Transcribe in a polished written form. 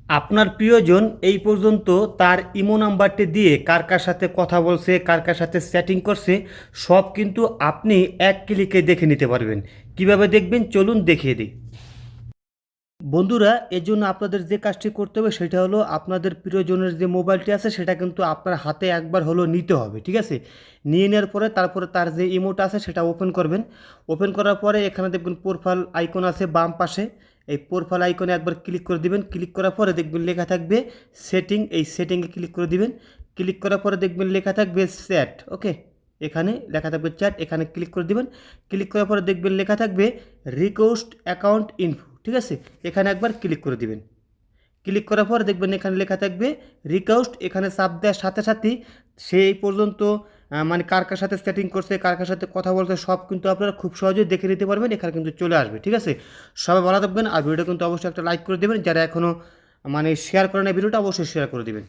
আপনার প্রিয়জন এই পর্যন্ত তার ইমো নাম্বারটি দিয়ে কার কার সাথে কথা বলছে, কার কার সাথে চ্যাটিং করছে, সব কিন্তু আপনি এক ক্লিকে দেখে নিতে পারবেন। কিভাবে দেখবেন চলুন দেখিয়ে দিই। বন্ধুরা, এর জন্য আপনাদের যে কাজটি করতে হবে সেটা হলো আপনাদের প্রিয়জনের যে মোবাইলটি আছে সেটা কিন্তু আপনার হাতে একবার হলো নিতে হবে, ঠিক আছে? নিয়ে নেওয়ার পরে তারপরে তার যে ইমোটা আছে সেটা ওপেন করবেন। ওপেন করার পরে এখানে দেখবেন প্রোফাইল আইকন আছে বাম পাশে। এই প্রোফাইল আইকনে একবার ক্লিক করে দিবেন। ক্লিক করার পরে দেখবেন লেখা থাকবে সেটিং, এই সেটিংয়ে ক্লিক করে দিবেন। ক্লিক করার পরে দেখবেন লেখা থাকবে চ্যাট, ওকে? এখানে লেখা থাকবে চ্যাট, এখানে ক্লিক করে দিবেন। ক্লিক করার পরে দেখবেন লেখা থাকবে রিকোয়েস্ট অ্যাকাউন্ট ইনফো, ঠিক আছে? এখানে একবার ক্লিক করে দিবেন। ক্লিক করার পর দেখবেন এখানে লেখা থাকবে রিকোয়েস্ট, এখানে চাপ দেওয়ার সাথে সাথেই সেই পর্যন্ত মানে কার কার সাথে সেটিং করছে, কার কার সাথে কথা বলছে সব কিন্তু আপনারা খুব সহজেই দেখে নিতে পারবেন। এখানে কিন্তু চলে আসবে, ঠিক আছে? সবাই ভালো থাকবেন। আর ভিডিওটা কিন্তু অবশ্যই একটা লাইক করে দেবেন। যারা এখনও মানে শেয়ার করেন এই ভিডিওটা অবশ্যই শেয়ার করে দেবেন।